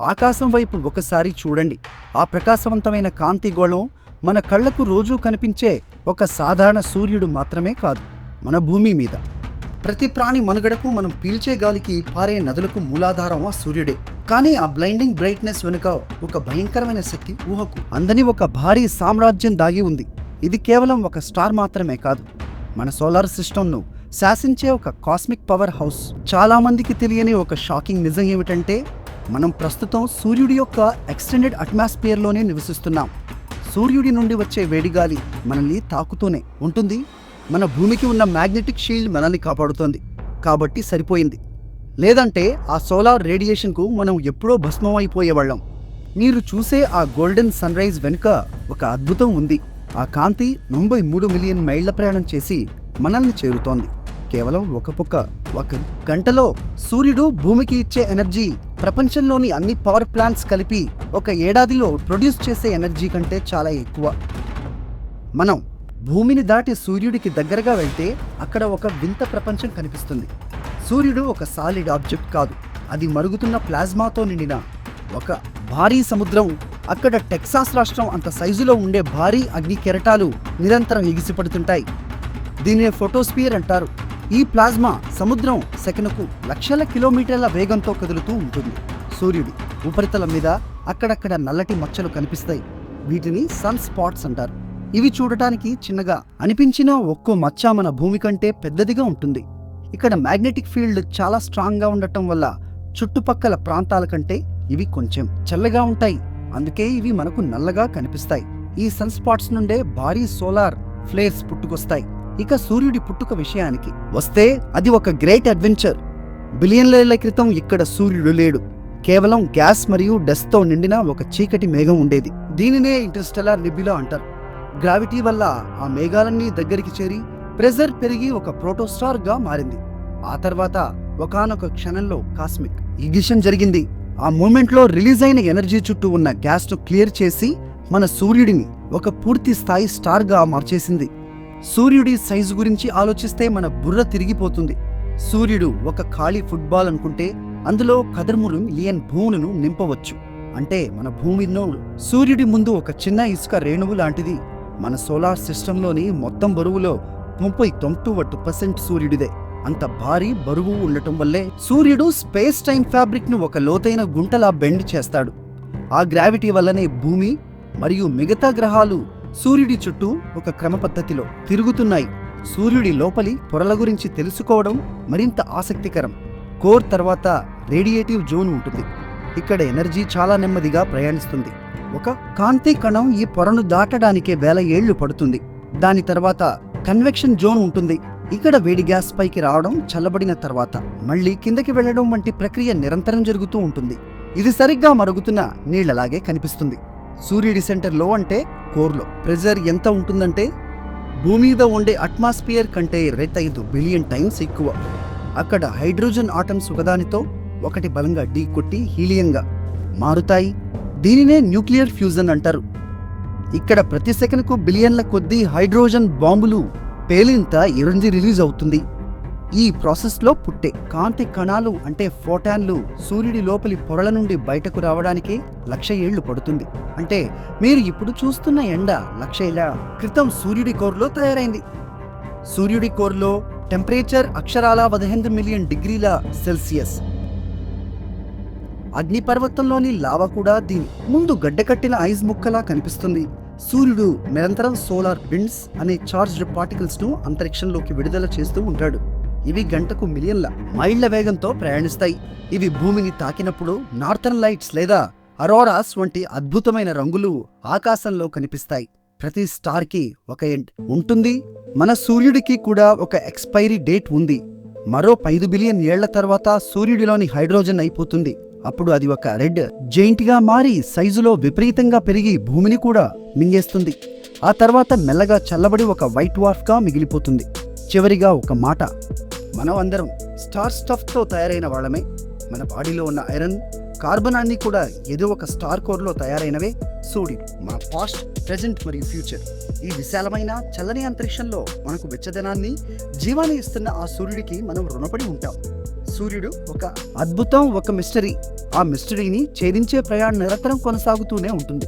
ఆకాశం వైపు ఒకసారి చూడండి. ఆ ప్రకాశవంతమైన కాంతి గోళం మన కళ్లకు రోజూ కనిపించే ఒక సాధారణ సూర్యుడు మాత్రమే కాదు. మన భూమి మీద ప్రతి ప్రాణి మనుగడకు, మనం పీల్చే గాలికి, పారే నదులకు మూలాధారం ఆ సూర్యుడే. కానీ ఆ బ్లైండింగ్ బ్రైట్నెస్ వెనుక ఒక భయంకరమైన శక్తి, ఊహకు అందని ఒక భారీ సామ్రాజ్యం దాగి ఉంది. ఇది కేవలం ఒక స్టార్ మాత్రమే కాదు, మన సోలార్ సిస్టమ్ను శాసించే ఒక కాస్మిక్ పవర్ హౌస్. చాలా మందికి తెలియని ఒక షాకింగ్ నిజం ఏమిటంటే, మనం ప్రస్తుతం సూర్యుడి యొక్క ఎక్స్టెండెడ్ అట్మాస్ఫియర్లోనే నివసిస్తున్నాం. సూర్యుడి నుండి వచ్చే వేడిగాలి మనల్ని తాకుతూనే ఉంటుంది. మన భూమికి ఉన్న మ్యాగ్నెటిక్ షీల్డ్ మనల్ని కాపాడుతోంది కాబట్టి సరిపోయింది. లేదంటే ఆ సోలార్ రేడియేషన్కు మనం ఎప్పుడో భస్మం అయిపోయేవాళ్ళం. మీరు చూసే ఆ గోల్డెన్ సన్ రైజ్ వెనుక ఒక అద్భుతం ఉంది. ఆ కాంతి 93 మిలియన్ మైళ్ల ప్రయాణం చేసి మనల్ని చేరుతోంది. కేవలం ఒక గంటలో సూర్యుడు భూమికి ఇచ్చే ఎనర్జీ ప్రపంచంలోని అన్ని పవర్ ప్లాంట్స్ కలిపి ఒక ఏడాదిలో ప్రొడ్యూస్ చేసే ఎనర్జీ కంటే చాలా ఎక్కువ. మనం భూమిని దాటి సూర్యుడికి దగ్గరగా వెళ్తే అక్కడ ఒక వింత ప్రపంచం కనిపిస్తుంది. సూర్యుడు ఒక సాలిడ్ ఆబ్జెక్ట్ కాదు, అది మరుగుతున్న ప్లాజ్మాతో నిండిన ఒక భారీ సముద్రం. అక్కడ టెక్సాస్ రాష్ట్రం అంత సైజులో ఉండే భారీ అగ్ని కెరటాలు నిరంతరం ఎగిసిపడుతుంటాయి. దీనిని ఫోటోస్పియర్ అంటారు. ఈ ప్లాజ్మా సముద్రం సెకనుకు లక్షల కిలోమీటర్ల వేగంతో కదులుతూ ఉంటుంది. సూర్యుడి ఉపరితలం మీద అక్కడక్కడ నల్లటి మచ్చలు కనిపిస్తాయి. వీటిని సన్ స్పాట్స్ అంటారు. ఇవి చూడటానికి చిన్నగా అనిపించిన ఒక్కో మచ్చ మన భూమి కంటే పెద్దదిగా ఉంటుంది. ఇక్కడ మ్యాగ్నెటిక్ ఫీల్డ్ చాలా స్ట్రాంగ్గా ఉండటం వల్ల చుట్టుపక్కల ప్రాంతాల కంటే ఇవి కొంచెం చల్లగా ఉంటాయి. అందుకే ఇవి మనకు నల్లగా కనిపిస్తాయి. ఈ సన్ స్పాట్స్ నుండే భారీ సోలార్ ఫ్లేర్స్ పుట్టుకొస్తాయి. ఇక సూర్యుడి పుట్టుక విషయానికి వస్తే అది ఒక గ్రేట్ అడ్వెంచర్. బిలియన్ల క్రితం ఇక్కడ సూర్యుడు లేడు. కేవలం గ్యాస్ మరియు డస్ట్తో నిండిన ఒక చీకటి మేఘం ఉండేది. దీనినే ఇంటర్స్టెల్లార్ నెబ్యులా అంటారు. గ్రావిటీ వల్ల ఆ మేఘాలన్నీ దగ్గరికి చేరి ప్రెజర్ పెరిగి ఒక ప్రోటోస్టార్ గా మారింది. ఆ తర్వాత ఒకానొక క్షణంలో కాస్మిక్ ఇగ్నిషన్ జరిగింది. ఆ మూమెంట్ లో రిలీజ్ అయిన ఎనర్జీ చుట్టూ ఉన్న గ్యాస్ ను క్లియర్ చేసి మన సూర్యుడిని ఒక పూర్తి స్థాయి స్టార్ గా మార్చేసింది. సూర్యుడి సైజు గురించి ఆలోచిస్తే మన బుర్ర తిరిగిపోతుంది. సూర్యుడు ఒక ఖాళీ ఫుట్బాల్ అనుకుంటే అందులో 13 మిలియన్ భూములను నింపవచ్చు. అంటే మన భూమిలో సూర్యుడి ముందు ఒక చిన్న ఇసుక రేణువు లాంటిది. మన సోలార్ సిస్టంలోని మొత్తం బరువులో 99% సూర్యుడిదే. అంత భారీ బరువు ఉండటం వల్లే సూర్యుడు స్పేస్ టైం ఫ్యాబ్రిక్ ను ఒక లోతైన గుంటలా బెండ్ చేస్తాడు. ఆ గ్రావిటీ వల్లనే భూమి మరియు మిగతా గ్రహాలు సూర్యుడి చుట్టూ ఒక క్రమ పద్ధతిలో తిరుగుతున్నాయి. సూర్యుడి లోపలి పొరల గురించి తెలుసుకోవడం మరింత ఆసక్తికరం. కోర్ తర్వాత రేడియేటివ్ జోన్ ఉంటుంది. ఇక్కడ ఎనర్జీ చాలా నెమ్మదిగా ప్రయాణిస్తుంది. ఒక కాంతి కణం ఈ పొరను దాటడానికే 1000 ఏళ్లు పడుతుంది. దాని తర్వాత కన్వెక్షన్ జోన్ ఉంటుంది. ఇక్కడ వేడి గ్యాస్ పైకి రావడం, చల్లబడిన తర్వాత మళ్ళీ కిందకి వెళ్లడం వంటి ప్రక్రియ నిరంతరం జరుగుతూ ఉంటుంది. ఇది సరిగ్గా మరుగుతున్న నీళ్లలాగే కనిపిస్తుంది. సూర్యుడి సెంటర్లో అంటే కోర్లో ప్రెజర్ ఎంత ఉంటుందంటే భూమి మీద ఉండే అట్మాస్ఫియర్ కంటే 25 బిలియన్ టైమ్స్ ఎక్కువ. అక్కడ హైడ్రోజన్ ఆటమ్స్ ఒకదానితో ఒకటి బలంగా ఢీ కొట్టి హీలియంగా మారుతాయి. దీనినే న్యూక్లియర్ ఫ్యూజన్ అంటారు. ఇక్కడ ప్రతి సెకనుకు బిలియన్ల కొద్దీ హైడ్రోజన్ బాంబులు పేలింత ఎనర్జీ రిలీజ్ అవుతుంది. ఈ ప్రాసెస్లో పుట్టే కాంతి కణాలు అంటే ఫోటాన్లు సూర్యుడి లోపలి పొరల నుండి బయటకు రావడానికి 1,00,000 ఏళ్లు పడుతుంది. అంటే మీరు ఇప్పుడు చూస్తున్న ఎండ 1,00,000 ఏళ్ల క్రితం సూర్యుడి కోర్లో తయారైంది. సూర్యుడి కోర్లో టెంపరేచర్ అక్షరాల 15 మిలియన్ డిగ్రీల సెల్సియస్. అగ్నిపర్వతంలోని లావా కూడా దీని ముందు గడ్డకట్టిన ఐస్ ముక్కలా కనిపిస్తుంది. సూర్యుడు నిరంతరం సోలార్ విండ్స్ అనే చార్జ్డ్ పార్టికల్స్ ను అంతరిక్షంలోకి విడుదల చేస్తూ ఉంటాడు. ఇవి గంటకు మిలియన్ల మైళ్ల వేగంతో ప్రయాణిస్తాయి. ఇవి భూమిని తాకినప్పుడు నార్థర్న్ లైట్స్ లేదా అరోరాస్ వంటి అద్భుతమైన రంగులు ఆకాశంలో కనిపిస్తాయి. ప్రతి స్టార్ కి ఒక ఎండ్ ఉంటుంది. మన సూర్యుడికి కూడా ఒక ఎక్స్పైరీ డేట్ ఉంది. మరో 5 బిలియన్ ఏళ్ల తర్వాత సూర్యుడిలోని హైడ్రోజన్ అయిపోతుంది. అప్పుడు అది ఒక రెడ్ జైంట్ గా మారి సైజులో విపరీతంగా పెరిగి భూమిని కూడా మింగేస్తుంది. ఆ తర్వాత మెల్లగా చల్లబడి ఒక వైట్ డ్వార్ఫ్ గా మిగిలిపోతుంది. చివరిగా ఒక మాట, మనం అందరం స్టార్ స్టఫ్ తో తయారైన వాళ్ళమే. మన బాడీలో ఉన్న ఐరన్, కార్బన్ అన్ని కూడా ఏదో ఒక స్టార్ కోర్ లో తయారైనవే. సూర్యుడు మన పాస్ట్, ప్రెజెంట్ మరియు ఫ్యూచర్. ఈ విశాలమైన చల్లని అంతరిక్షంలో మనకు వెచ్చదనాన్ని, జీవాన్ని ఇస్తున్న ఆ సూర్యుడికి మనం రుణపడి ఉంటాం. సూర్యుడు ఒక అద్భుతం, ఒక మిస్టరీ. ఆ మిస్టరీని ఛేదించే ప్రయాణం నిరంతరం కొనసాగుతూనే ఉంటుంది.